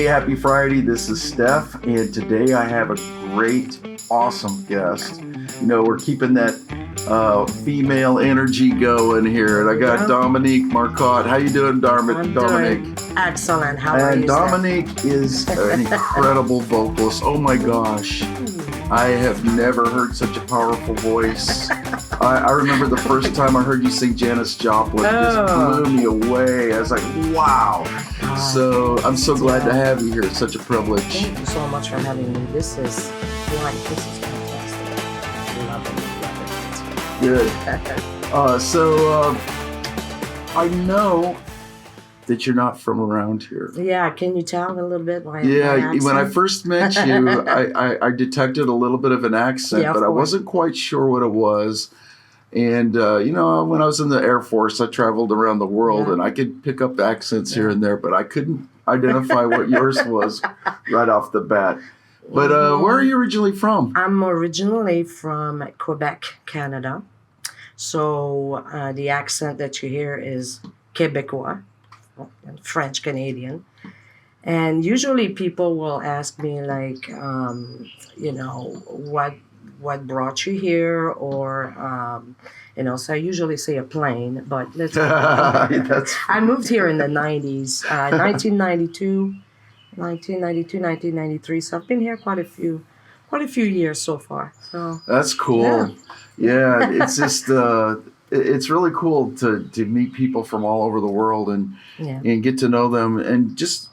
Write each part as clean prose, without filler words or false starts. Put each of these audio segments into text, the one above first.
happy Friday. This is Steph, and today I have a great, awesome guest. You know, we're keeping that female energy going here, and I got Dominique Marcotte. How you doing, Dominique? Doing excellent. How are you? And Dominique is an incredible vocalist. Oh my gosh. I have never heard such a powerful voice. I remember the first time I heard you sing Janis Joplin. It just blew me away. I was like, wow. So I'm so glad to have you here. It's such a privilege. Thank you so much for having me. This is fantastic. Love it. Good. So I know that you're not from around here. Yeah, can you tell a little bit? Yeah, when I first met you, I detected a little bit of an accent, but I wasn't quite sure what it was. And, you know, when I was in the Air Force, I traveled around the world, and I could pick up accents here and there, but I couldn't identify what yours was right off the bat. But where are you originally from? I'm originally from Quebec, Canada. So the accent that you hear is Québécois. French Canadian, and usually people will ask me like, you know, what brought you here, or you know. So I usually say a plane, but let's. I moved here in the 90s, 1992, 1993. So I've been here quite a few years so far. So that's cool. Yeah, it's just. It's really cool to meet people from all over the world and get to know them and just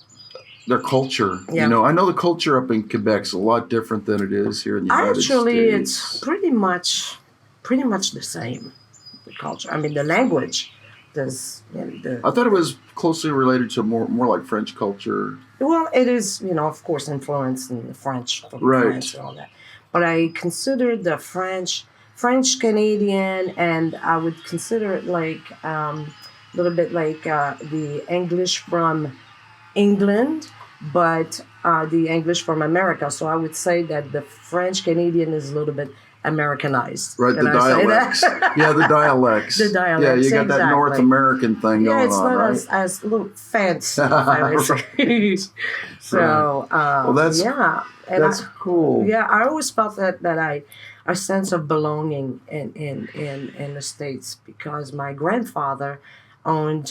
their culture. Yeah. You know, I know the culture up in Quebec's a lot different than it is here in the United States. Actually, it's pretty much the same. The culture. I mean, the language. I thought it was closely related to more like French culture. Well, it is, you know, of course, influenced in the French, French and all that. But I consider the French Canadian, and I would consider it like a little bit like the English from England, but the English from America. So I would say that the French Canadian is a little bit Americanized. Right, the dialects. Yeah, the dialects. The dialects. Yeah, you got that North American thing going on, right? Yeah, it's not as little fancy, I would say. So, well, that's cool. Yeah, I always felt that a sense of belonging in the States, because my grandfather on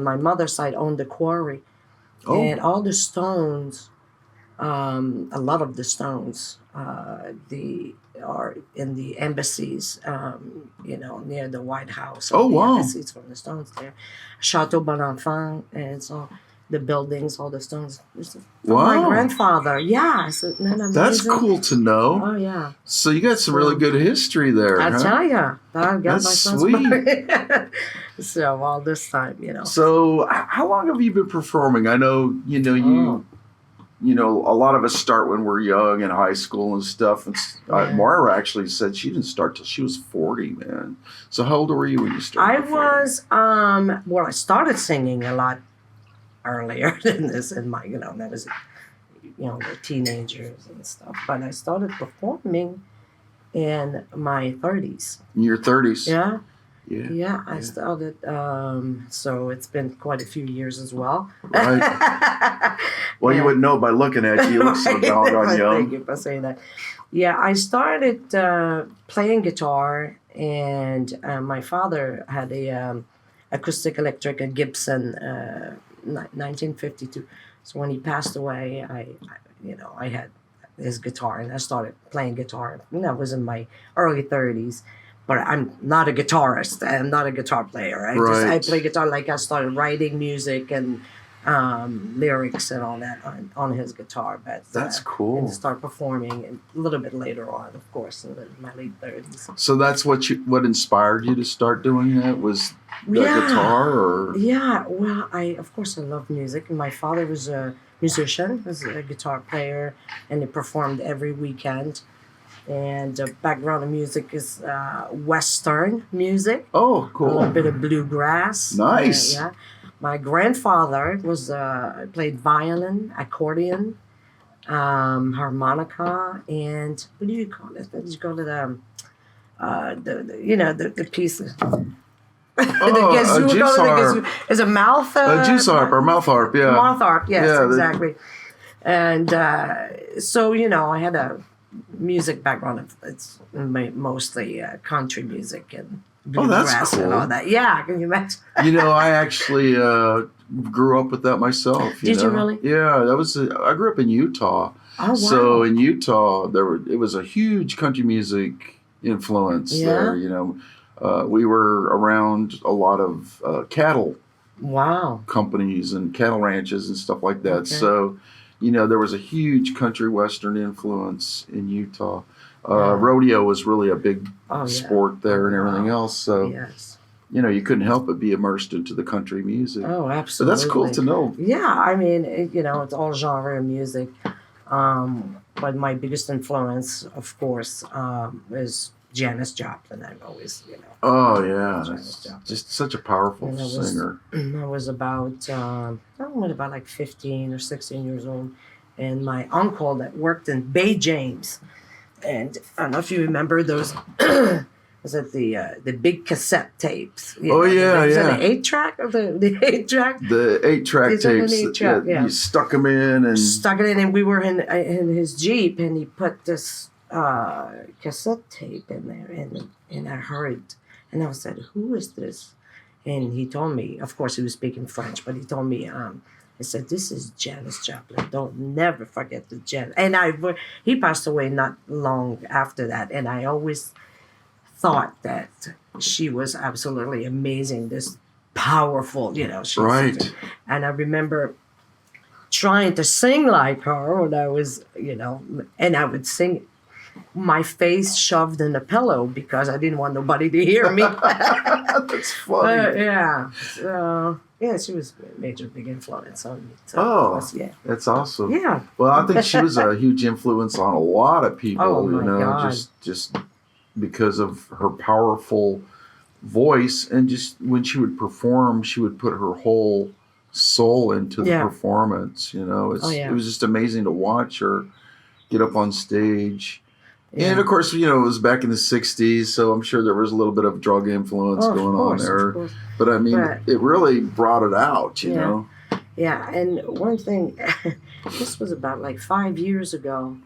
my mother's side owned a quarry, and all the stones, a lot of the stones, are in the embassies, you know, near the White House. Embassies from the stones there, Chateau Bonenfant, and so. The buildings, all the stones. My grandfather. Yeah. So, that's cool to know. Oh, yeah. So you got some really good history there. I tell you. I got that's sweet. So all this time, you know. So how long have you been performing? I know, you know, a lot of us start when we're young in high school and stuff. And Moira actually said she didn't start till she was 40, man. So how old were you when you started performing? I started singing a lot earlier than this in my, you know, that was, you know, the teenagers and stuff. But I started performing in my 30s. In your 30s? Yeah. Yeah, I started, so it's been quite a few years as well. Right. Well, you wouldn't know by looking at you. You look so doggone young. Thank you for saying that. Yeah, I started playing guitar, and my father had a acoustic electric, a Gibson, 1952. So when he passed away, I had his guitar, and I started playing guitar. I was in my early 30s, but I'm not a guitarist. I'm not a guitar player. I play guitar. Like, I started writing music and lyrics and all that on his guitar. But that's cool. And start performing a little bit later on, of course, in my late 30s. So that's what inspired you to start doing that? Was the guitar, or? Yeah, well, I love music. My father was a musician, was a guitar player, and he performed every weekend. And the background of music is Western music. Oh, cool. A little bit of bluegrass. Nice. Yeah. My grandfather played violin, accordion, harmonica, and what do you call it? What do you call it? The pieces. Oh, a juice harp. Is a mouth? A juice harp or mouth harp, yeah. Mouth harp, yes, exactly. And so, I had a music background. It's mostly country music and bluegrass cool. and all that. Yeah, can you imagine? I actually grew up with that myself. Did you really? Yeah, I grew up in Utah. Oh, wow. So in Utah, it was a huge country music influence there. We were around a lot of cattle companies and cattle ranches and stuff like that. Okay. So, there was a huge country western influence in Utah. Rodeo was really a big sport there and everything else. So, you couldn't help but be immersed into the country music. Oh, absolutely. So that's cool to know. Yeah, I mean, it's all genre of music. But my biggest influence, of course, is Janis Joplin. I've always, Oh, yeah. Just such a powerful singer. I was about, about like 15 or 16 years old. And my uncle that worked in Bay James. And I don't know if you remember those, was it the big cassette tapes? Yeah. Was that the 8-track? Or the 8-track? The 8-track tapes. You stuck them in. And we were in his Jeep, and he put this cassette tape in there, and I heard, and I said, "Who is this?" And he told me, of course he was speaking French, but he told me, he said, "This is Janis Joplin. Don't never forget the Janis." And he passed away not long after that, and I always thought that she was absolutely amazing, this powerful, right. And I remember trying to sing like her when I was, and I would sing my face shoved in a pillow because I didn't want nobody to hear me. That's funny. Yeah. So, she was a major big influence on me. So, that's awesome. Yeah. Well, I think she was a huge influence on a lot of people, oh, my God. just because of her powerful voice, and just when she would perform, she would put her whole soul into the performance. It was just amazing to watch her get up on stage. Yeah. And of course, it was back in the 60s, so I'm sure there was a little bit of drug influence going on there. But I mean, it really brought it out, you know. Yeah, and one thing, this was about like 5 years ago.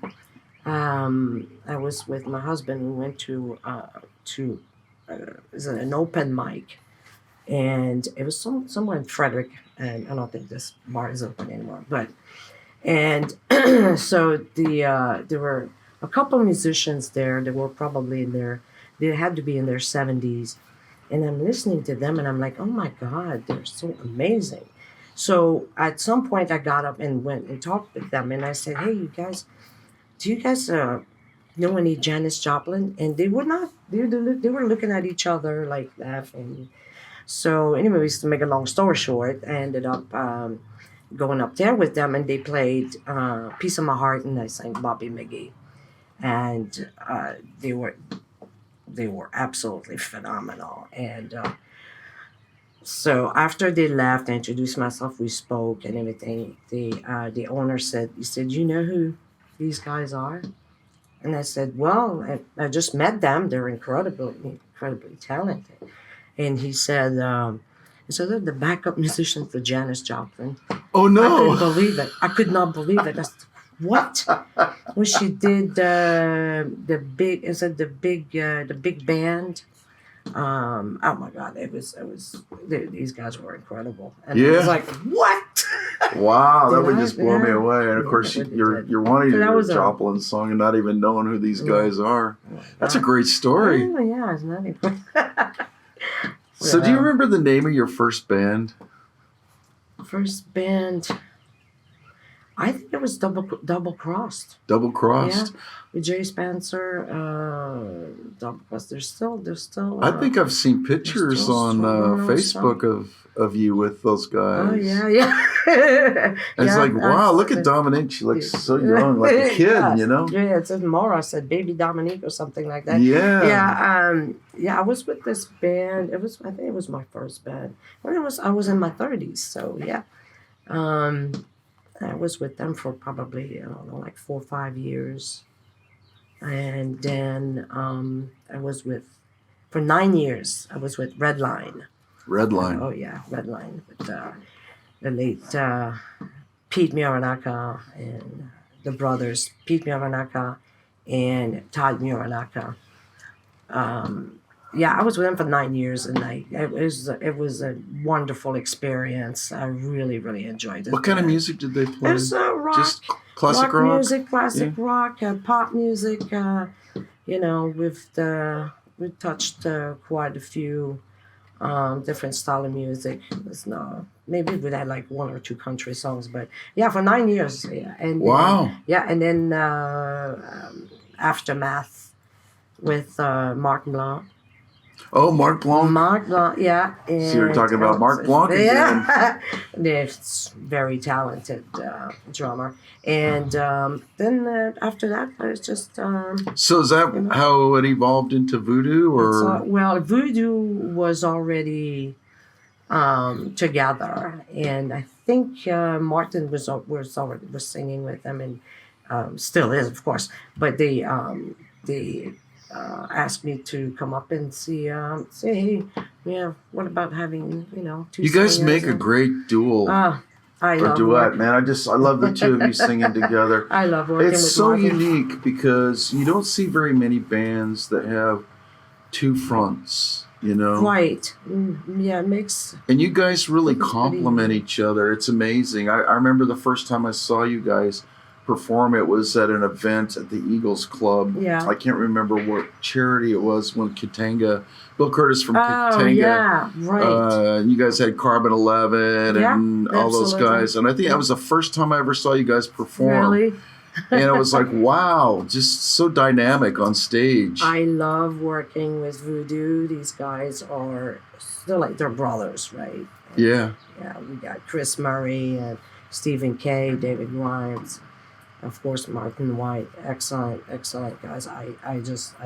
I was with my husband. We went to an open mic, and it was somewhere in Frederick, and I don't think this bar is open anymore. So there were a couple of musicians there. They were probably they had to be in their 70s, and I'm listening to them, and I'm like, oh my God, they're so amazing. So at some point, I got up and went and talked with them, and I said, hey, you guys. Do you guys know any Janis Joplin? And they would not. They were looking at each other like laughing. So anyways, to make a long story short, I ended up going up there with them, and they played "Piece of My Heart," and I sang Bobby McGee, and they were absolutely phenomenal. And so after they left, I introduced myself. We spoke and everything. The owner said, "You know who these guys are?" And I said, well, I just met them. They're incredibly talented. And he said, they're the backup musicians for Janis Joplin. Oh, no. I couldn't believe it. I could not believe it. I said, what? When she did the big band. Oh my God, it was these guys were incredible. And I was like, what? Wow, that would just blow me away. And of course, you're wanting to hear a Joplin song and not even knowing who these guys are. That's a great story. Oh, yeah, it's not even. So, do you remember the name of your first band? First band, I think it was Double Crossed. Double Crossed? Yeah, with Jay Spencer. Double Crossed. They're still. I think I've seen pictures on Facebook of you with those guys. Oh, yeah. It's like, wow, look at Dominique. She looks so young, like a kid, you know? Yeah, it said Mora said Baby Dominique or something like that. Yeah. Yeah, I was with this band. I think it was my first band. I was in my 30s, so yeah. I was with them for probably, I don't know, like 4 or 5 years. And then for 9 years, I was with Redline. Redline. Oh, yeah, Redline. With the late Pete Miranaka and the brothers, Pete Miranaka and Todd Miranaka. Yeah, I was with them for 9 years, and it was a wonderful experience. I really, really enjoyed it. What kind of music did they play? It's rock, just classic rock music, classic rock, pop music. You know, we've touched quite a few different style of music. It's not, maybe we had like one or two country songs, but yeah, for 9 years. Yeah, and Wow. and then Aftermath with Mark Blanc. Oh, Mark Blanc. Mark Blanc, yeah. So you're talking about Mark Blanc again. Yeah. It's very talented drummer. And then after that, it's just... so is that how it evolved into VooDoo? Or? Well, VooDoo was already together. And I think Martin was singing with them, and still is, of course. But they asked me to come up and say, hey, yeah, what about having, two You guys make a and, great duel. I or love duet, working. man. I love the two of you singing together. I love working with It's so Martin. unique because you don't see very many bands that have two fronts, Right. Yeah, it makes... And you guys really It's complement pretty- each other. It's amazing. I remember the first time I saw you guys perform, it was at an event at the Eagles Club. Yeah. I can't remember what charity it was when Bill Curtis from Oh, Katanga. yeah, right. You guys had Carbon 11 Yeah, and all those absolutely. guys. And I think that was the first time I ever saw you guys perform. Really? And it was like, wow, just so dynamic on stage. I love working with VooDoo. These guys are still like they're brothers, right? Yeah. Yeah, we got Chris Murray and Stephen Kay, David Grimes, of course Martin White. Excellent guys. I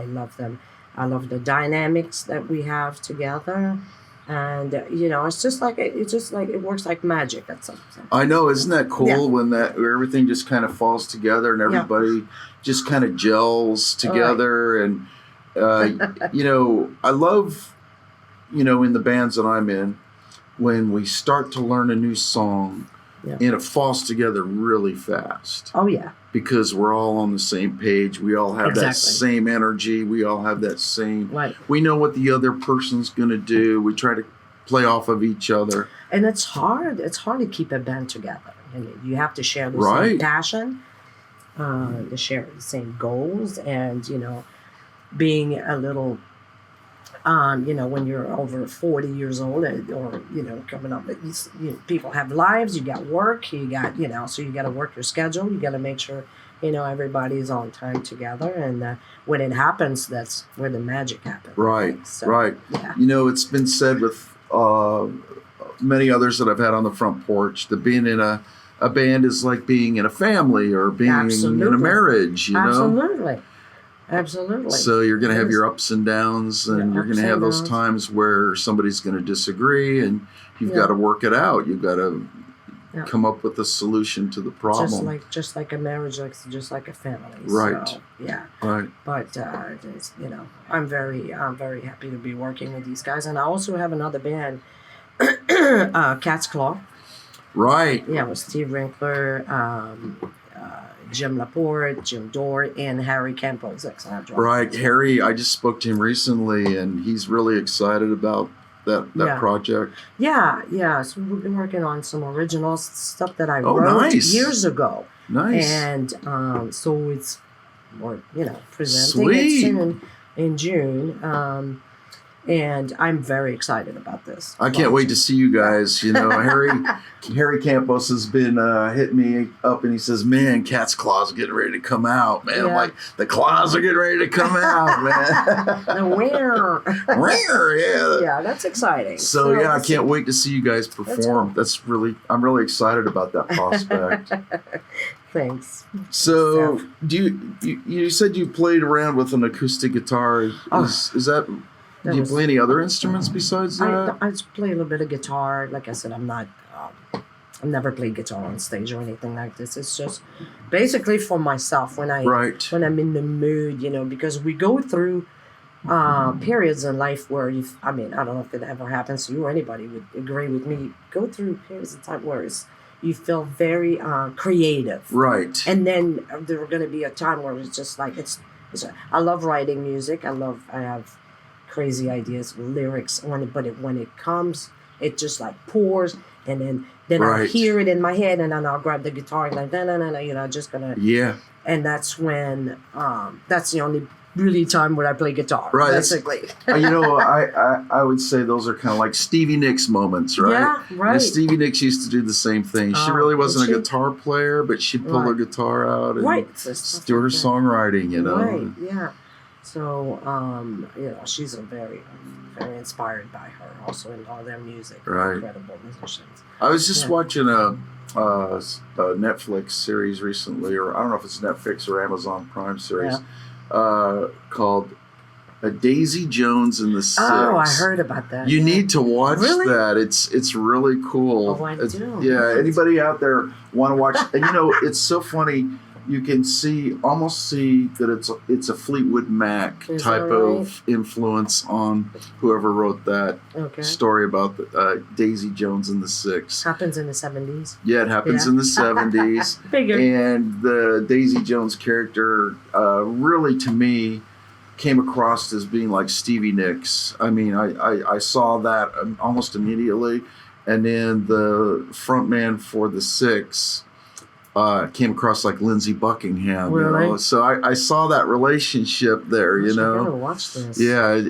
love them. I love the dynamics that we have together. And it's just like it works like magic at some point. I know, isn't that cool Yeah. when everything just kind of falls together and everybody just kind of gels together and I love in the bands that I'm in when we start to learn a new song and it falls together really fast Oh yeah. because we're all on the same page. We all have that Exactly. same energy. We all have that same. Right. We know what the other person's going to do. We try to play off of each other. And it's hard. It's hard to keep a band together. You have to share the Right. same passion, to share the same goals, and being a little, when you're over 40 years old, or coming up, people have lives. You got work. You got so you got to work your schedule. You got to make sure everybody's on time together, and when it happens, that's where the magic happens. Right. So, Right. Yeah. It's been said with many others that I've had on the Front Porch that being in a band is like being in a family or being in a Absolutely. marriage, Absolutely. So you're going to have Yes. your ups and downs, and Yeah, you're going ups to have and those downs. times where somebody's going to disagree, and you've Yeah. got to work it out. You've got to Yeah. come up with a solution to the problem. Just like a marriage, just like a family. Right. So, yeah. Right. But it's, I'm very happy to be working with these guys, and I also have another band, Cat's Claw. Right. Yeah, with Steve Winkler, Jim Laporte, Jim Dorr, and Harry Campos. Excellent drummer. Right. Harry, I just spoke to him recently, and he's really excited about that Yeah. project. Yeah. So we've been working on some original stuff that I Oh, wrote nice. years ago. Nice. And so it's more, presenting Sweet. it soon in June. And I'm very excited about this. I can't wait to see you guys. Harry Campos has been hitting me up, and he says, "Man, Cat's Claws are getting ready to come out, man." I'm Yeah. like, "The claws are getting ready to come out, man." The winner. Yeah. Yeah, that's exciting. So yeah, I let's can't wait to see you guys perform. I'm really excited about that prospect. see. Thanks. So, you said you played around with an acoustic guitar? Oh. Is that? Do you play any other instruments besides that? I just play a little bit of guitar. Like I said, I'm not. I've never played guitar on stage or anything like this. It's just basically for myself when Right. I'm in the mood, because we go through periods in life where I don't know if it ever happens to you or anybody would agree with me. Go through periods of time where you feel very creative. Right. And then there were going to be a time where it's just like I love writing music. I have crazy ideas, lyrics on it, but when it comes, it just like pours, and then I hear it in my head, and then I'll grab the guitar and like no, just gonna and that's when that's the only really time when I play guitar, basically. I would say those are kind of like Stevie Nicks moments, right? Yeah, right. And Stevie Nicks used to do the same thing. She really wasn't a guitar player, but she'd pull her guitar out and do her songwriting, you know. Right, yeah. So, she's very inspired by her also in all their music. Right. Incredible musicians. I was just watching a Netflix series recently, or I don't know if it's Netflix or Amazon Prime series, called Daisy Jones and the Six. Oh, I heard about that. You need to watch that. It's really cool. Oh, I do. Yeah, anybody out there want to watch? And it's so funny. You can almost see that it's a Fleetwood Mac type of influence on whoever wrote that story about Daisy Jones and the Six. Happens in the 70s. Yeah, it happens in the 70s. Figured. And the Daisy Jones character really, to me, came across as being like Stevie Nicks. I mean, I saw that almost immediately. And then the frontman for the Six came across like Lindsey Buckingham, really? So I saw that relationship there, I gotta watch this. Yeah,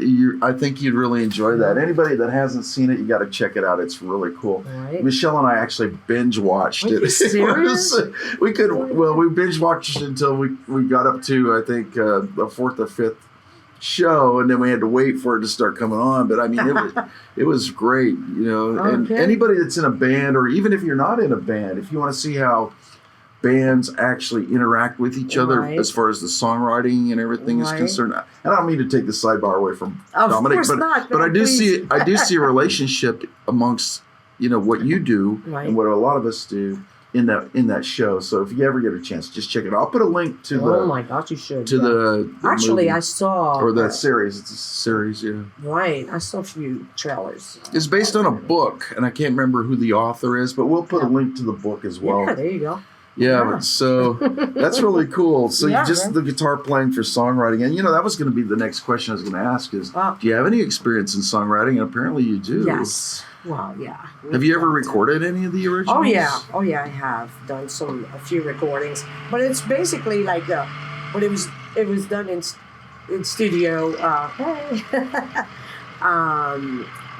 I think you'd really enjoy that. Anybody that hasn't seen it, you got to check it out. It's really cool. Right. Michelle and I actually binge watched it. Are you serious? We binge watched it until we got up to, I think, the fourth or fifth show, and then we had to wait for it to start coming on. But I mean, it was great, And anybody that's in a band, or even if you're not in a band, if you want to see how bands actually interact with each other as far as the songwriting and everything is concerned. And I don't mean to take the sidebar away from Dominique, but I do see a relationship amongst what you do and what a lot of us do in that show. So if you ever get a chance, just check it out. I'll put a link to the. Oh my gosh, you should. To the actually, movie, I saw or that series. It's a series, yeah. Right, I saw a few trailers. It's based on a book, and I can't remember who the author is, but we'll put a link to the book as well. Yeah, there you go. Yeah, so that's really cool. So the guitar playing for songwriting. And, that was going to be the next question I was going to ask is, do you have any experience in songwriting? And apparently you do. Yes. Well, yeah. Have you ever recorded any of the originals? Oh, yeah, I have done a few recordings. But it's basically like, but it was done in studio.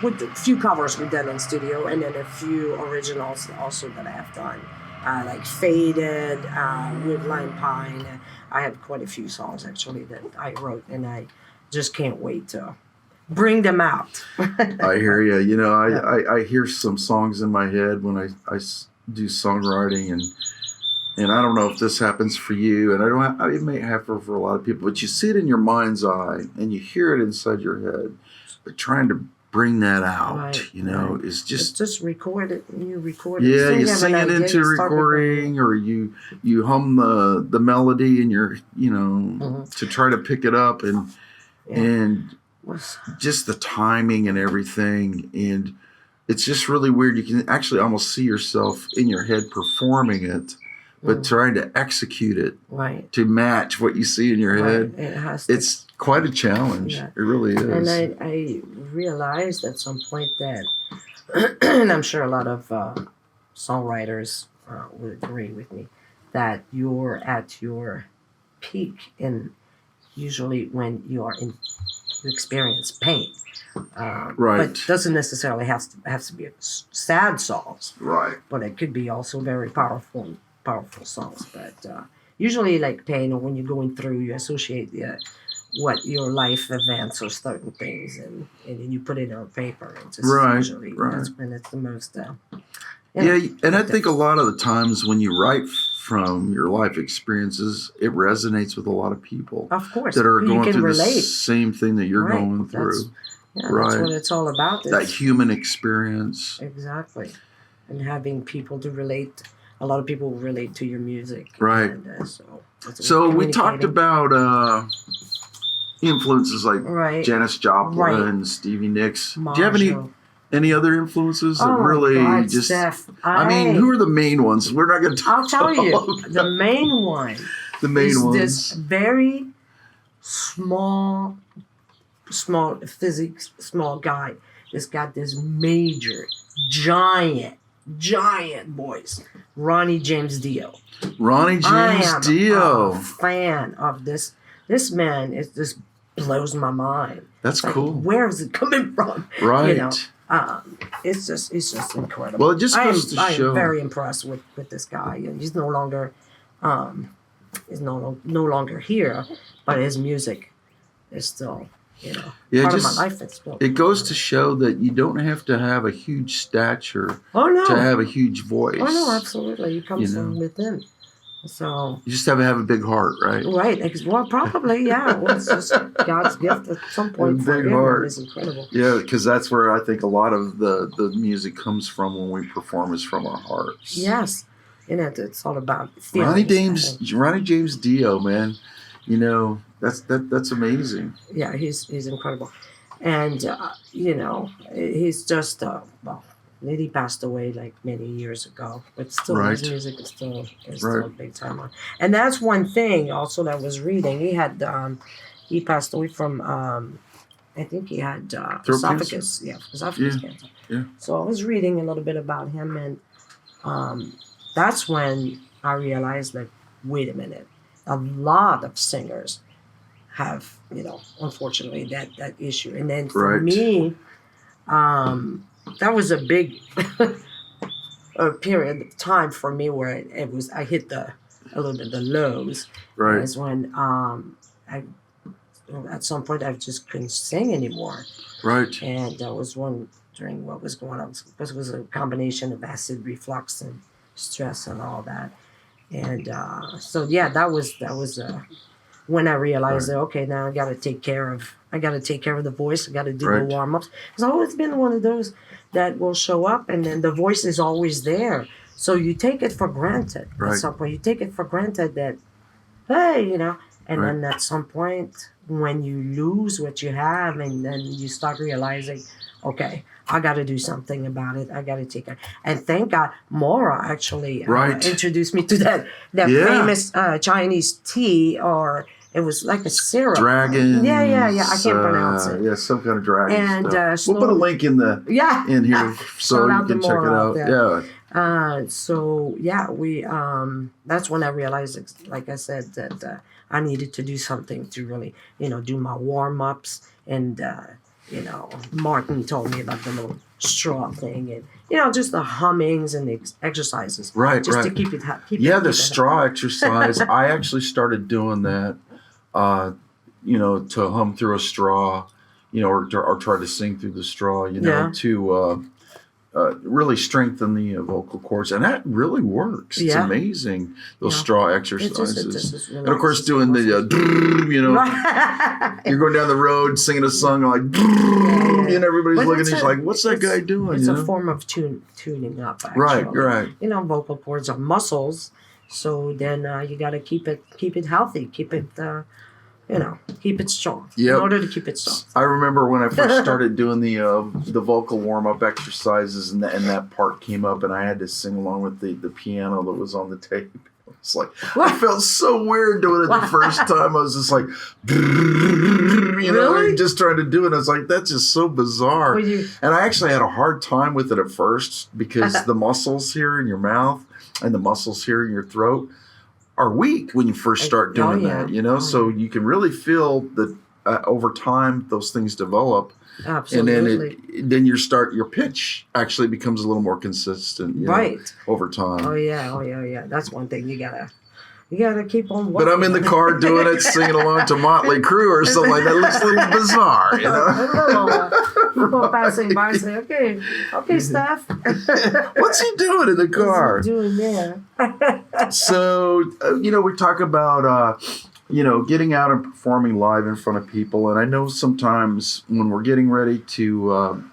With a few covers we done in studio, and then a few originals also that I have done. Like Faded, Woodline Pine. I have quite a few songs actually that I wrote, and I just can't wait to bring them out. I hear you. I hear some songs in my head when I do songwriting, and I don't know if this happens for you, and it may happen for a lot of people, but you see it in your mind's eye, and you hear it inside your head, but trying to bring that out, is just record it. You record it. Yeah, you sing it into recording, or you hum the melody, and you're to try to pick it up, and just the timing and everything, and it's just really weird. You can actually almost see yourself in your head performing it, but trying to execute it to match what you see in your head. It has to. It's quite a challenge. Yeah. It really is. And I realized at some point that, and I'm sure a lot of songwriters would agree with me, that you're at your peak, and usually when you experience pain. But doesn't necessarily have to be sad songs. Right. But it could be also very powerful songs. But usually, like pain, or when you're going through, you associate what your life events or certain things, and then you put it on paper. And just usually that's when it's the most. And I think a lot of the times when you write from your life experiences, it resonates with a lot of people. Of course, that are going through the same thing that you're going through. That's what it's all about. That human experience. Exactly, and having people to relate. A lot of people relate to your music. Right. And, so we talked about influences like Janis Joplin, Stevie Nicks. Marshall. Do you have any Any other influences that really God, just? Steph, I mean, who are the main ones? We're not going to talk. I'll tell you, the main one. The main ones. This very small physics, small guy. That's got this major, giant voice. Ronnie James Dio. Ronnie James Dio. I'm a fan of this. This man just blows my mind. That's cool. Where is it coming from? Right. You know, it's just incredible. Well, it just goes to show. I am very impressed with this guy, and he's no longer here, but his music is still, part of my life. It's still. It goes to show that you don't have to have a huge stature to have a huge voice. Oh no, absolutely. It comes from within. So you just have to have a big heart, right? Right. Well, probably, yeah. Well, it's just God's gift at some point for him. Heart. It's incredible. Yeah, because that's where I think a lot of the music comes from when we perform is from our hearts. Yes. It's all about feelings. Ronnie James Dio, man. That's amazing. Yeah, he's incredible. And, he's just, he passed away like many years ago, but still his music is still big time on. And that's one thing also that I was reading. He had he passed away from I think he had esophagus cancer. Yeah. So I was reading a little bit about him, and that's when I realized that wait a minute, a lot of singers have unfortunately that issue. And then for me, that was a big period of time for me where I hit a little bit of the lows. Right. Is when at some point I just couldn't sing anymore. Right. And that was during what was going on. It was a combination of acid reflux and stress and all that. And so yeah, that was when I realized that okay, now I got to take care of the voice. I got to do the warm-ups. It's always been one of those that will show up, and then the voice is always there. So you take it for granted. At some point, you take it for granted that, hey, and then at some point, when you lose what you have, and then you start realizing, okay, I got to do something about it. I got to take it. And thank God, Maura actually introduced me to that famous Chinese tea, or it was like a syrup. Dragon. Yeah. I can't pronounce it. Yeah, some kind of dragon. And we'll put a link in in here so you can check it out. Yeah. So yeah, we that's when I realized, like I said, that I needed to do something to really, do my warm-ups. And Martin told me about the little straw thing, and just the hummings and the exercises. Just to keep it happy. Yeah, the straw exercise. I actually started doing that. To hum through a straw, or try to sing through the straw, to really strengthen the vocal cords, and that really works. It's amazing, those straw exercises. And of course, doing the, you're going down the road singing a song like, and everybody's looking at you like, what's that guy doing? It's a form of tuning up, actually. Right. Vocal cords are muscles, so then you got to keep it healthy, keep it keep it strong. In order to keep it strong. I remember when I first started doing the vocal warm-up exercises, and that part came up, and I had to sing along with the piano that was on the tape. It's like, I felt so weird doing it the first time. I was just like, just trying to do it. I was like, that's just so bizarre. And I actually had a hard time with it at first because the muscles here in your mouth and the muscles here in your throat are weak when you first start doing that, so you can really feel that over time those things develop. Absolutely. And then your pitch actually becomes a little more consistent, over time. Oh yeah. That's one thing you gotta keep on working. But I'm in the car doing it, singing along to Motley Crue or something like that. It looks a little bizarre, People passing by say, okay, Steph. What's he doing in the car? What's he doing there? So, we talk about, getting out and performing live in front of people. And I know sometimes when we're getting ready to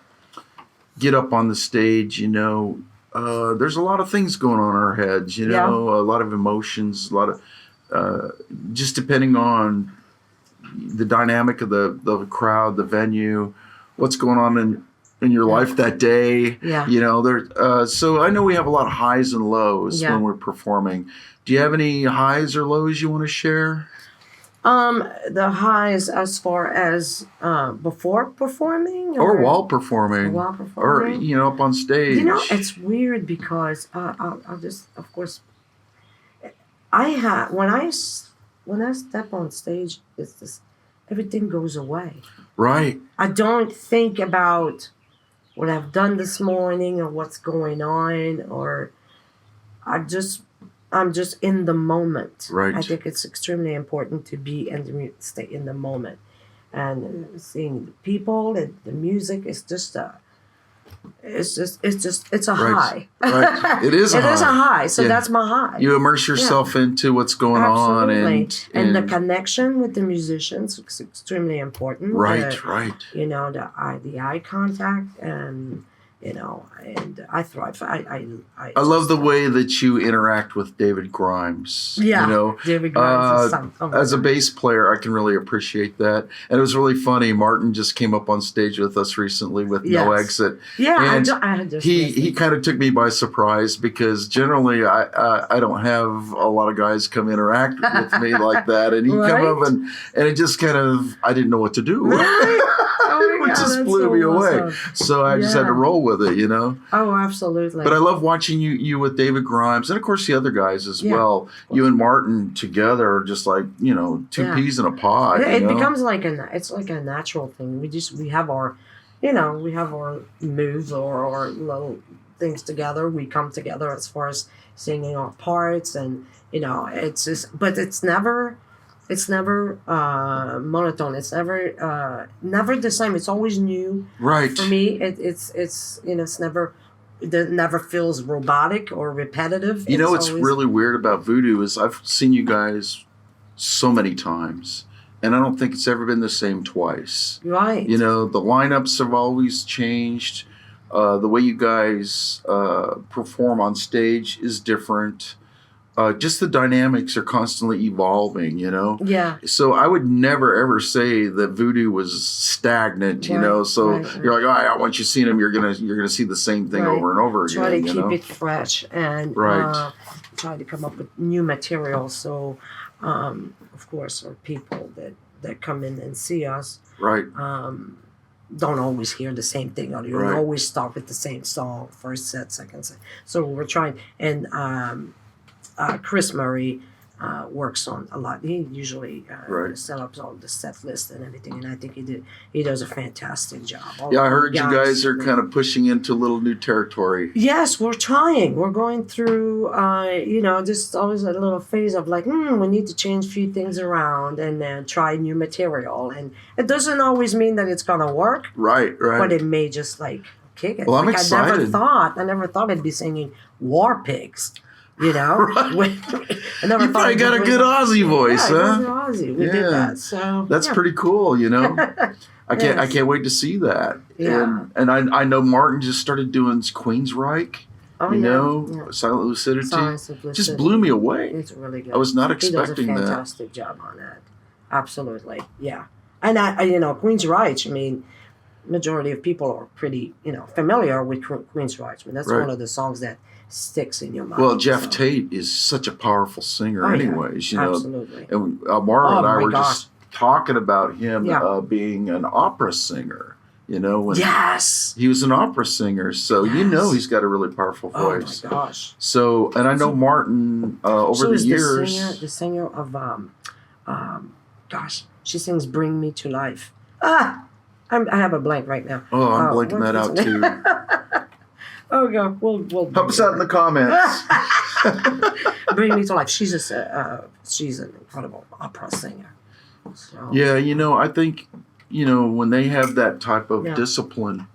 get up on the stage, there's a lot of things going on in our heads, a lot of emotions, a lot of, just depending on the dynamic of the crowd, the venue, what's going on in your life that day. Yeah. You know, so I know we have a lot of highs and lows when we're performing. Do you have any highs or lows you want to share? The highs as far as before performing, or while performing, or up on stage. You know, it's weird because I'll just, of course, when I step on stage, it's just everything goes away. Right. I don't think about what I've done this morning or what's going on, or I'm just in the moment. Right. I think it's extremely important to be and stay in the moment, and seeing the people and the music is just it's a high. Right. It is. It is a high. So that's my high. You immerse yourself into what's going on, and the connection with the musicians is extremely important. Right. Right. You know, the eye contact, and and I thrive. I love the way that you interact with David Grimes. Yeah, David Grimes is something. As a bass player, I can really appreciate that. And it was really funny. Martin just came up on stage with us recently with No Exit. Yeah, and I just he kind of took me by surprise, because generally I don't have a lot of guys come interact with me like that. And he came up and it just kind of, I didn't know what to do. It just blew me away. So I just had to roll with it, Oh, absolutely. But I love watching you with David Grimes, and of course the other guys as well. You and Martin together are just like, two peas in a pod. It becomes it's like a natural thing. We have our, we have our moves or our little things together. We come together as far as singing our parts, and it's just, but it's never monotone. It's never the same. It's always new. Right. For me, it's it never feels robotic or repetitive. What's really weird about VooDoo is I've seen you guys so many times, and I don't think it's ever been the same twice. Right. The lineups have always changed. The way you guys perform on stage is different. Just the dynamics are constantly evolving, Yeah. So I would never ever say that VooDoo was stagnant, So you're like, oh, once you've seen them, you're gonna see the same thing over and over again. Try to keep it fresh and try to come up with new material. So, of course, our people that come in and see us, don't always hear the same thing, or you don't always start with the same song, first set, second set. So we're trying, and Chris Murray works on a lot. He usually set up all the set list and everything, and I think he does a fantastic job. I heard you guys are kind of pushing into a little new territory. Yes, we're trying. We're going through, just always a little phase of like, we need to change a few things around and then try new material. And it doesn't always mean that it's going to work. Right. But it may just kick it. Well, I'm excited. I never thought I'd be singing War Pigs. I never you probably got a good Aussie voice, huh? Aussie. We did that, so that's pretty cool. I can't wait to see that. Yeah. And I know Martin just started doing Queensryche. Silent Lucidity. Just blew me away. It's really good. I was not expecting that. He does a fantastic job on that. Absolutely, yeah. And Queensryche. I mean, majority of people are pretty familiar with Queensryche. I mean, that's one of the songs that sticks in your mind. Well, Jeff Tate is such a powerful singer anyways, Absolutely. And Mara and I were just talking about him being an opera singer, when he was an opera singer. So he's got a really powerful voice. Oh my gosh. So, and I know Martin over the years. The singer of she sings Bring Me to Life. I have a blank right now. Oh, I'm blanking that out too. Oh God, we'll help us out in the comments. Bring Me to Life. She's an incredible opera singer. So. Yeah, I think when they have that type of discipline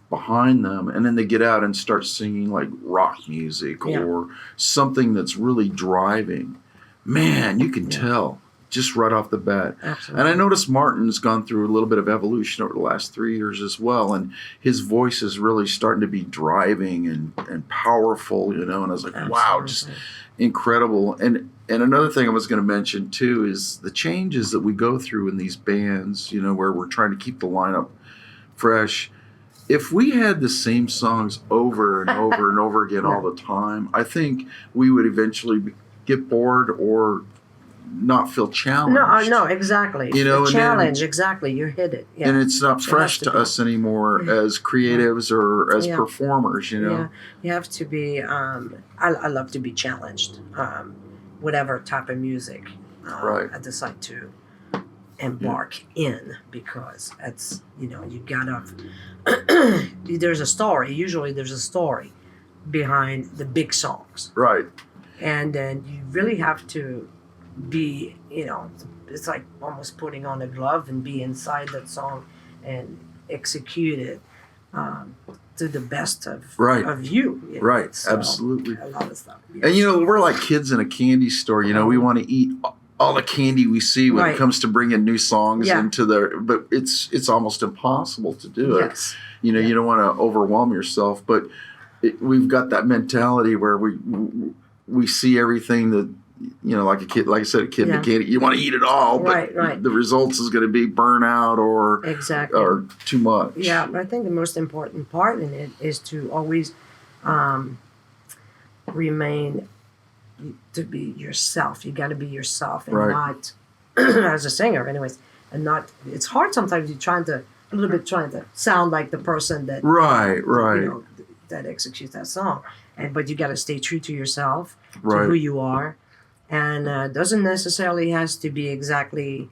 behind them, and then they get out and start singing like rock music or something that's really driving, man, you can tell just right off the bat. Absolutely. And I noticed Martin's gone through a little bit of evolution over the last 3 years as well, and his voice is really starting to be driving and powerful, and I was like, wow, just incredible. And another thing I was going to mention too is the changes that we go through in these bands, where we're trying to keep the lineup fresh. if we had the same songs over and over and over again all the time, I think we would eventually get bored or not feel challenged. No, exactly. You know, the challenge, exactly. You hit it. Yeah. And it's not fresh to us anymore as creatives or as performers, you know. Yeah, you have to be. I love to be challenged. Whatever type of music I decide to embark in, because it's, you know, you gotta. There's a story. Usually, there's a story behind the big songs. Right. And then you really have to be, you know, it's like almost putting on a glove and be inside that song and execute it to the best of you. You know? Right, so, absolutely. A lot of stuff. Yes. And, you know, we're like kids in a candy store. You know, we want to eat all the candy we see when it comes to bringing new songs into but it's almost impossible to do it. Yes. You know, you don't want to overwhelm yourself, but we've got that mentality where we see everything that, you know, like a kid, like I said, a kid in a candy, you want to eat it all, but the results is going to be burnout or too much. Yeah, but I think the most important part in it is to always remain to be yourself. You got to be yourself and not, as a singer, anyways, and not. It's hard sometimes. You're trying to sound like the person that you know, that executes that song, but you got to stay true to yourself, to who you are. And doesn't necessarily has to be exactly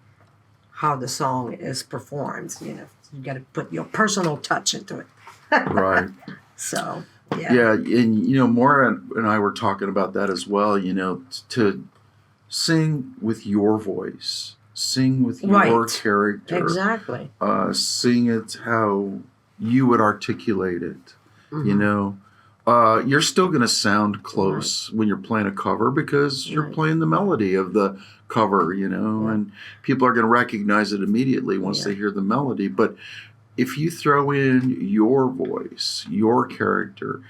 how the song is performed. You know, you got to put your personal touch into it. Right. So, yeah. Yeah, and, you know, Maura and I were talking about that as well, you know, to sing with your voice, sing with your character. Exactly. Sing it how you would articulate it, you know. You're still going to sound close when you're playing a cover because you're playing the melody of the cover, you know, and people are going to recognize it immediately once they hear the melody. But if you throw in your voice, your character,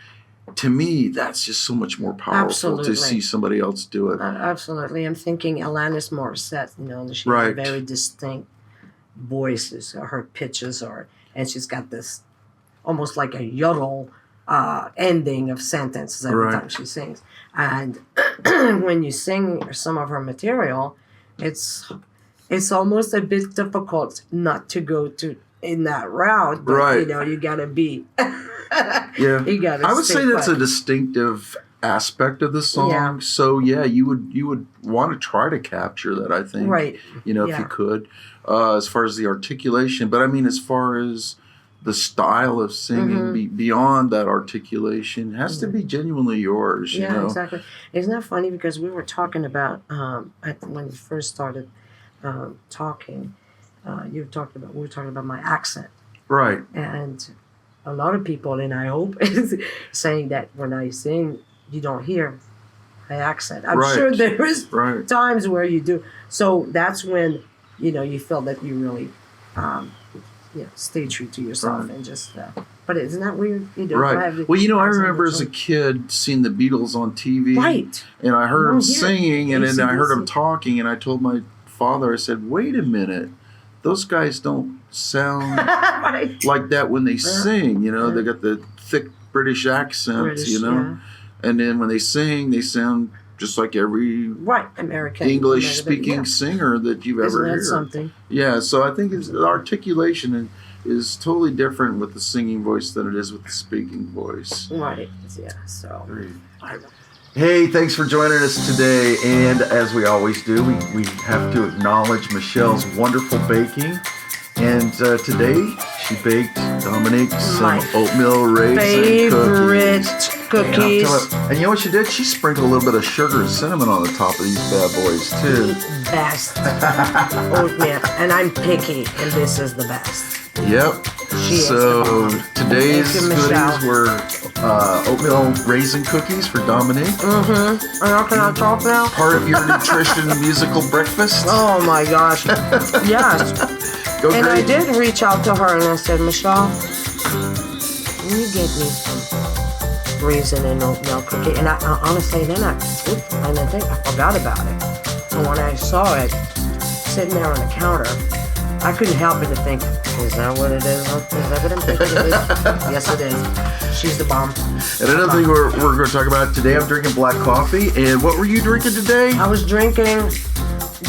to me, that's just so much more powerful to see somebody else do it. Absolutely. I'm thinking Alanis Morissette, you know, she has very distinct voices, her pitches and she's got this almost like a yodel ending of sentences every time she sings. And when you sing some of her material, it's almost a bit difficult not to go in that route. But, you know, you gotta be. You gotta. I would say that's a distinctive aspect of the song. Yeah. So you would want to try to capture that, I think. Right. You know, if you could, as far as the articulation, but I mean, as far as the style of singing beyond that articulation has to be genuinely yours. You know? Exactly. Isn't that funny? Because we were talking about when we first started talking. We were talking about my accent. Right. And a lot of people, and I hope, is saying that when I sing, you don't hear my accent. I'm sure there is times where you do. So that's when, you know, you feel that you really. Stay true to yourself and just. But isn't that weird? You don't have well, you know, I remember as a kid seeing the Beatles on TV, and I heard them singing, and then I heard them talking, and I told my father, I said, "Wait a minute, those guys don't sound like that when they sing. You know, they got the thick British accents, you know, and then when they sing, they sound." Just like every American English-speaking singer that you've ever heard. Something? Yeah, so I think the articulation is totally different with the singing voice than it is with the speaking voice. Right. Yeah. So. Hey, thanks for joining us today. And as we always do, we have to acknowledge Michelle's wonderful baking. And today she baked Dominique some oatmeal raisin cookies. And you know what she did? She sprinkled a little bit of sugar and cinnamon on the top of these bad boys too. The best oatmeal. And I'm picky, and this is the best. Yep. So today's goodies were oatmeal raisin cookies for Dominique. And how can I talk now? Part of your nutrition musical breakfast. Oh my gosh. Yes. And I did reach out to her and I said, Michelle, can you get me some raisin and oatmeal cookie? And I honestly, then I forgot about it. And when I saw it sitting there on the counter, I couldn't help but to think, is that what it is? Is that what I'm thinking it is? Yes, it is. She's the bomb. And another thing we're going to talk about today, I'm drinking black coffee. And what were you drinking today? I was drinking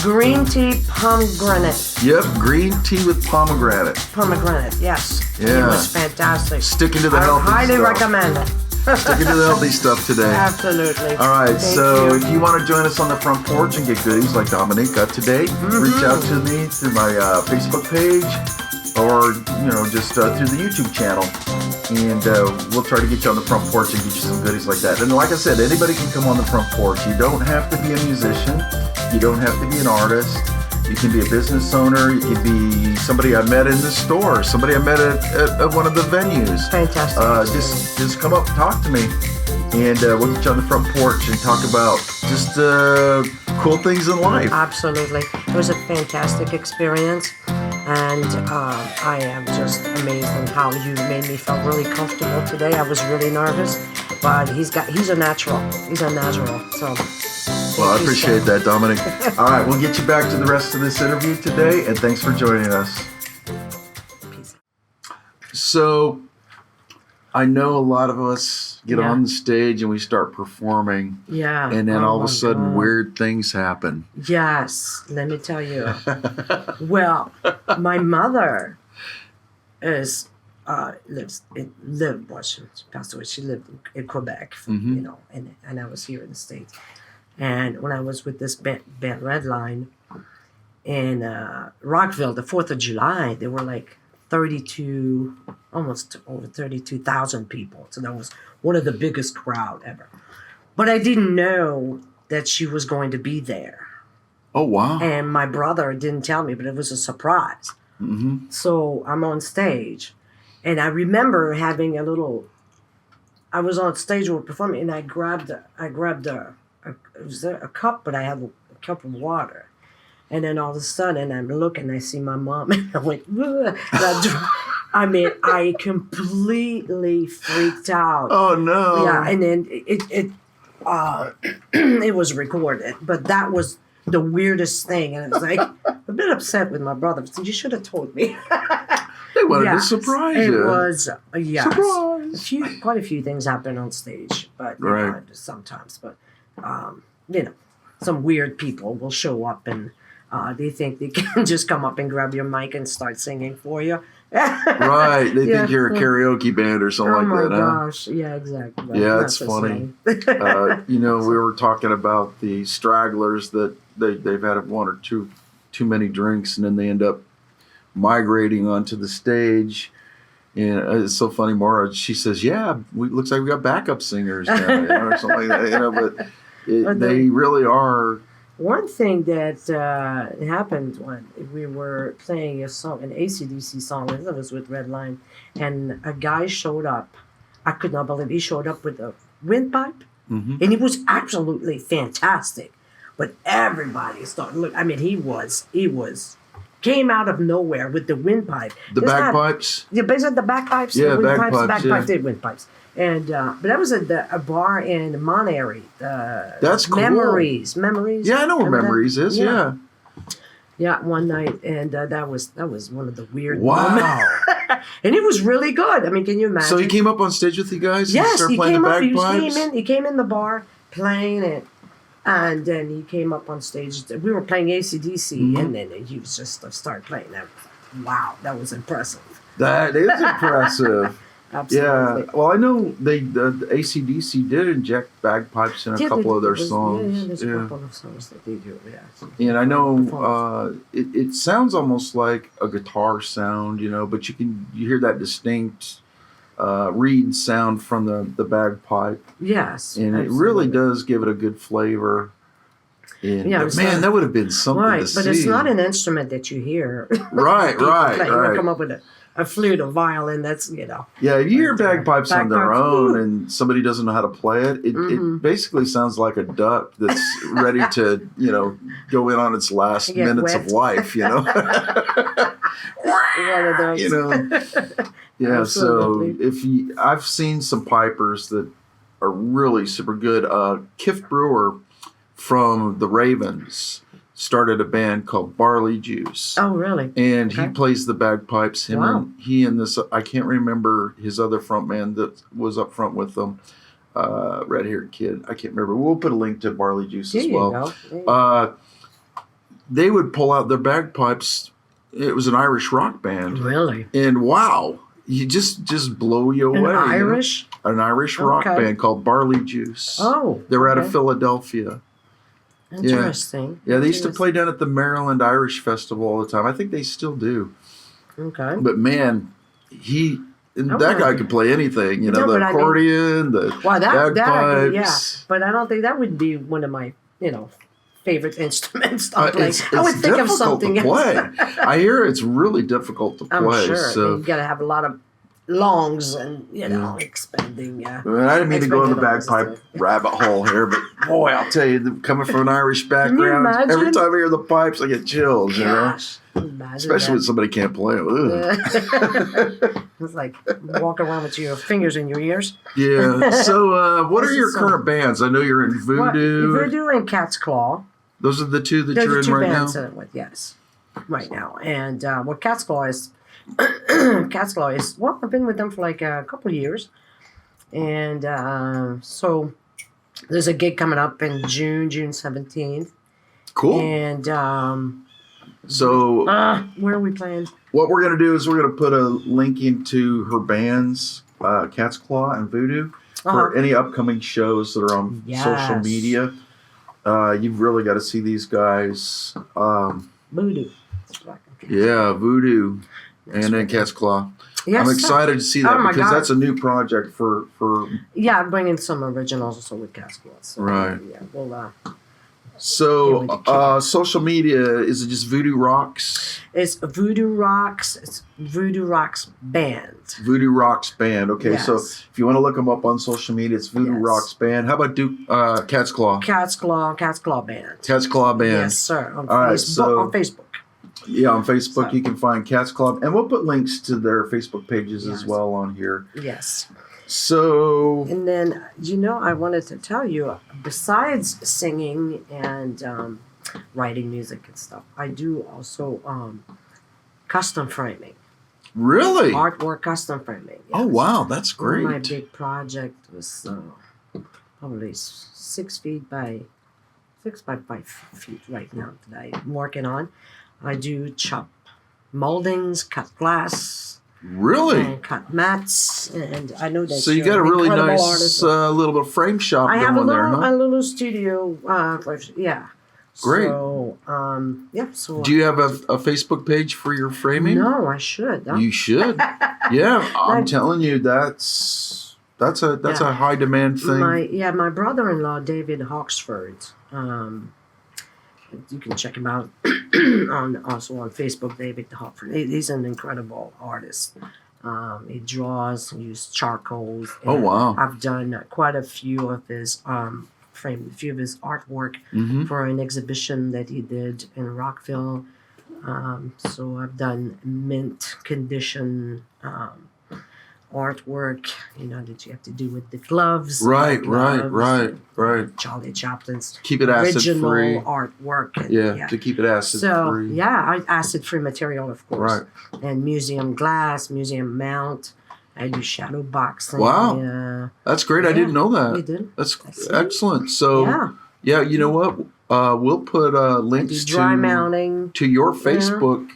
green tea pomegranate. Yep, green tea with pomegranate. Pomegranate, yes. Yeah. It was fantastic. Sticking to the I healthy highly stuff. recommend it. Sticking to the healthy stuff today. Absolutely. All right, Thank so you. if you want to join us on the front porch and get goodies like Dominique got today, reach out to me through my Facebook page or, just through the YouTube channel. And we'll try to get you on the front porch and get you some goodies like that. And like I said, anybody can come on the front porch. You don't have to be a musician. You don't have to be an artist. You can be a business owner. You can be somebody I met in the store, somebody I met at one of the venues. Fantastic. Just come up and talk to me. And we'll get you on the front porch and talk about just cool things in life. Absolutely. It was a fantastic experience. And I am just amazed on how you made me feel really comfortable today. I was really nervous, but he's a natural. He's a natural. So. Well, I appreciate that, Dominic. All right, we'll get you back to the rest of this interview today, and thanks for joining us. Peace. So, I know a lot of us get on the stage and we start performing. Yeah. And then all of a my sudden, God. weird things happen. Yes, let me tell you. Well, my mother passed away. She lived in Quebec, and I was here in the States. And when I was with this band Redline in Rockville, the 4th of July, there were like almost over 32,000 people. So that was one of the biggest crowd ever. But I didn't know that she was going to be there. Oh, wow. And my brother didn't tell me, but it was a surprise. Mm-hmm. So I'm on stage, and I remember having I was on stage with performing, and I grabbed a cup, but I had a cup of water. And then all of a sudden, I'm looking, I see my mom, and I went, ugh. I completely freaked out. Oh, no. Yeah, and then it was recorded, but that was the weirdest thing. And I was like, a bit upset with my brother. So you should have told me. They wanted to surprise you. It was, yes. Surprise. Quite a few things happen on stage, but sometimes. But, some weird people will show up and they think they can just come up and grab your mic and start singing for you. Right. They think you're a karaoke band or something like that, Oh, my gosh. Yeah, exactly. Yeah, it's funny. We were talking about the stragglers that they've had one or two too many drinks, and then they end up migrating onto the stage. And it's so funny, Maura, she says, looks like we got backup singers now, or something like that, but they really are. One thing that happened when we were playing a song, an AC/DC song, that was with Redline, and a guy showed up. I could not believe he showed up with a windpipe, and he was absolutely fantastic. But everybody started looking. I mean, he came out of nowhere with the windpipe. The bagpipes? Basically the bagpipes. Yeah, the windpipes, bagpipes, windpipes. And but that was a bar in Monterey. That's cool. Memories. Yeah, I know where Memories is. Yeah. Yeah, one night, and that was one of the weird Wow. moments. And it was really good. I mean, can you imagine? So he came up on stage with you guys? Yes, and started he playing came the up. bagpipes? He came in the bar playing it, and then he came up on stage. We were playing AC/DC, and then he was just started playing. That was, wow, that was impressive. That is impressive. Absolutely. Yeah. Well, I know the AC/DC did inject bagpipes in a couple of their songs. Yeah, there's a couple of songs that they do. Yeah. And I know it sounds almost like a guitar sound, but you hear that distinct reed sound from the bagpipe. Yes. And it really does give it a good flavor. And man, that would have been something to see. But it's not an instrument that you hear. Right. You come up with a flute, a violin. That's Yeah, if you hear bagpipes on their own and somebody doesn't know how to play it, it basically sounds like a duck that's ready to go in on its last minutes of life. One of those. Yeah. Absolutely. So I've seen some pipers that are really super good. Kiff Brewer from the Ravens started a band called Barley Juice. Oh, really? And he plays the bagpipes. Wow. He and this, I can't remember his other front man that was up front with them. Red-haired kid. I can't remember. We'll put a link to Barley Juice as well. They would pull out their bagpipes. It was an Irish rock band. Really? And wow, you just blow you away. Irish? An Irish rock band called Barley Juice. Oh. They were out of Philadelphia. Interesting. Yeah, they used to play down at the Maryland Irish Festival all the time. I think they still do. Okay. But man, that guy could play anything. You know, the accordion, the bagpipes. But I don't think that would be one of my, favorite instruments to play. It's I would think of something else. I hear it's really difficult to play. I'm sure. So you got to have a lot of lungs and, expending. I didn't mean to go in the bagpipe rabbit hole here, but boy, I'll tell you, coming from an Irish background, every time I hear the pipes, I get chills, Especially when somebody can't play. It's like walk around with your fingers in your ears. Yeah. So what are your current bands? I know you're in VooDoo. VooDoo and Cat's Claw. Those are the two that you're in right now? Those are the two bands I'm with, yes. Right now. And what Cat's Claw is, well, I've been with them for like a couple of years. And so there's a gig coming up in June 17th. Cool. And so where are we playing? What we're going to do is we're going to put a link into her bands, Cat's Claw and VooDoo, for any upcoming shows that are on social media. You've really got to see these guys. VooDoo. Yeah, VooDoo. And then Cat's Claw. Yes, I'm excited to see that because that's a new project for. Yeah, I'm bringing some originals also with Cat's Claw. So, right. Yeah, we'll. So, social media, is it just VooDoo Rocks? It's VooDoo Rocks. It's VooDoo Rocks Band. VooDoo Rocks Band. Okay, yes. So if you want to look them up on social media, it's VooDoo Rocks Band. How about Cat's Claw? Cat's Claw Band. Cat's Claw Band. Yes, sir. On Facebook. Yeah, on Facebook you can find Cat's Claw. And we'll put links to their Facebook pages as well on here. Yes. So. And then, I wanted to tell you, besides singing and writing music and stuff, I do also custom framing. Really? Artwork custom framing. Yes. Oh, wow. That's great. My big project was probably 6 feet by 5 feet right now that I'm working on. I do chop moldings, cut glass. Really? And cut mats, and I know that. So you got a really nice little bit of frame shop going there, huh? I have a little studio. Yeah. Great. So, So. Do you have a Facebook page for your framing? No, I should. You should. Yeah, I'm telling you, that's a high demand thing. My brother-in-law David Hawksford. You can check him out also on Facebook, David Hawksford. He's an incredible artist. He draws, uses charcoals. Oh, wow. I've done quite a few of his artwork for an exhibition that he did in Rockville. So I've done mint condition artwork, that you have to do with the gloves. Right. Charlie Chaplin's keep it acid original free artwork. To keep it acid free. Acid free material, of course. Right. And museum glass, museum mount. I do shadow boxing. Wow. That's great. I didn't know that. You did? That's excellent. So, you know what? We'll put links dry mounting to your Facebook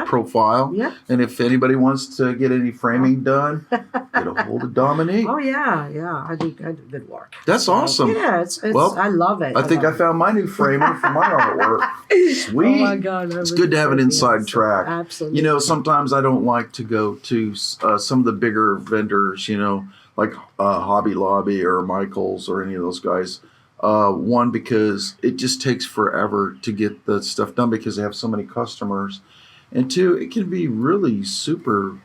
profile. Yeah. And if anybody wants to get any framing done, get a hold of Dominique. Oh, yeah. I do good work. That's awesome. Yeah, I love it. I think I found my new framer for my artwork. Sweet. Oh, my God. It's good to have an inside track. Absolutely. Sometimes I don't like to go to some of the bigger vendors, like Hobby Lobby or Michael's or any of those guys. One, because it just takes forever to get the stuff done because they have so many customers. And two, it can be really super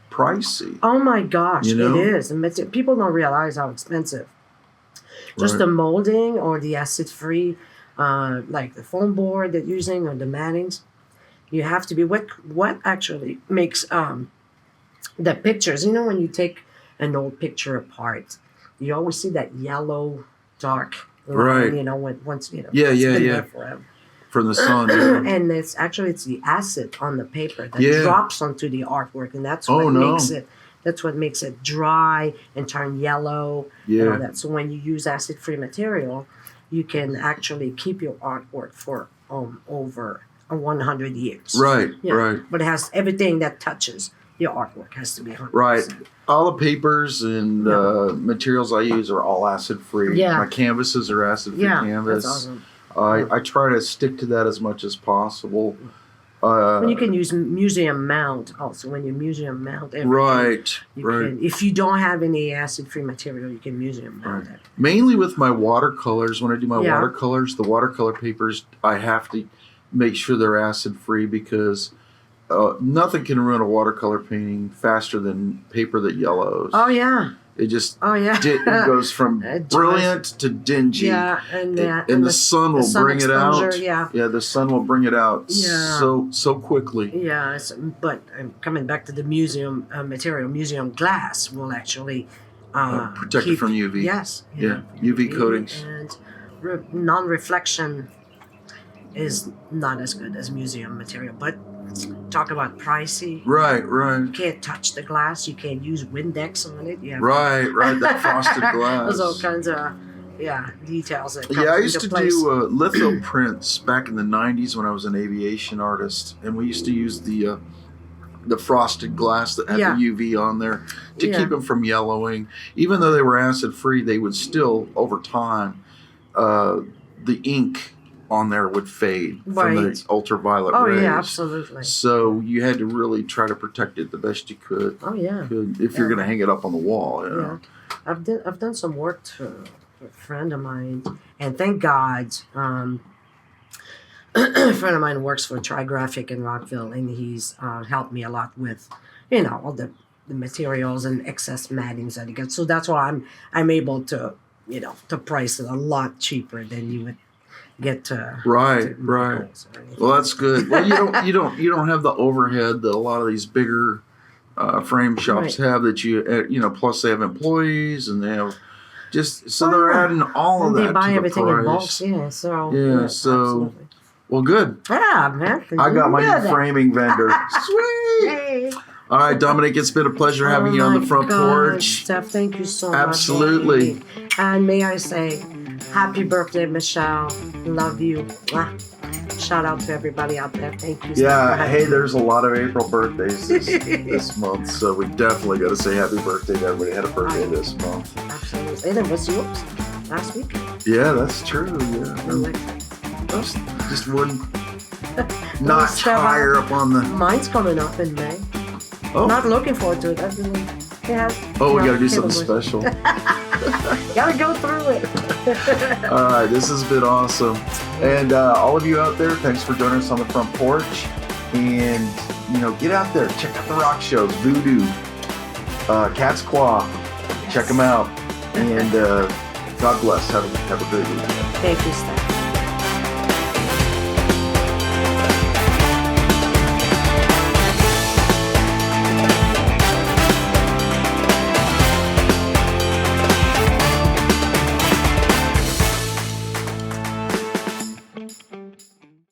pricey. Oh my gosh, it is. And people don't realize how expensive. Just the molding or the acid-free, like the foam board that you're using or the mattings. You have to be what actually makes the pictures. When you take an old picture apart, you always see that yellow, dark line. Right. Once it's been there forever. From the sun. Yeah. And it's the acid on the paper that Yeah. drops onto the artwork, and that's what makes it dry and turn yellow. Yeah. And all that. So when you use acid-free material, you can actually keep your artwork for over 100 years. Right, Yeah. right. But it has everything that touches your artwork has to be 100%. Right. All the papers and materials I use are all acid-free. Yeah. My canvases are acid-free canvas. That's awesome. I try to stick to that as much as possible. And you can use museum mount also. When you museum mount everything, Right, you right. can, if you don't have any acid-free material, you can museum mount it. Mainly with my watercolors, when I do my Yeah. watercolors, the watercolor papers, I have to make sure they're acid-free because nothing can ruin a watercolor painting faster than paper that yellows. Oh yeah. It just it goes from brilliant to dingy. Yeah, and the sun will bring it out. Yeah. Yeah, the sun will bring it out Yeah. so quickly. Yeah, but coming back to the museum material, museum glass will actually Protect it from UV. Yes. Yeah, UV coatings. And non-reflection is not as good as museum material, but talk about pricey. Right. You can't touch the glass. You can't use Windex on it. You have Right. That frosted glass. There's all kinds of details that come I used into to place. do litho prints back in the 90s when I was an aviation artist, and we used to use the frosted glass that had the UV on there to keep them from yellowing. Even though they were acid free, they would still, over time, the ink on there would fade from the ultraviolet rays. Oh yeah, absolutely. So you had to really try to protect it the best you could. Oh yeah. If you're going to hang it up on the wall. You know? Yeah, I've done some work for a friend of mine, and thank God, a friend of mine works for Trigraphic in Rockville, and he's helped me a lot with, all the materials and excess mattings that he gets. So that's why I'm able to, to price it a lot cheaper than you would get to. Right. Well, that's good. Well, you don't have the overhead that a lot of these bigger frame shops have. That plus they have employees and they have they're adding all of that. They buy everything in bulk. Yeah. So absolutely. Well, good. Yeah, man. I got my new framing vendor. Sweet. Hey. All right, Dominique, it's been a pleasure having you on the front porch. Steph, thank you so much. Absolutely. And may I say, happy birthday, Michelle. Love you. Shout out to everybody out there. Thank you. Yeah, there's a lot of April birthdays this month, so we definitely got to say happy birthday to everybody who had a birthday this month. Absolutely. And it was yours last week. Yeah, that's true. Yeah. Just wouldn't notch higher up on the. Mine's coming up in May. Oh. Not looking forward to it. We got to do something special. Gotta go through it. All right, this has been awesome. And all of you out there, thanks for joining us on the front porch. And, get out there. Check out the rock shows. VooDoo, Cat's Claw. Check them out. And God bless. Have a great weekend. Thank you, Steph.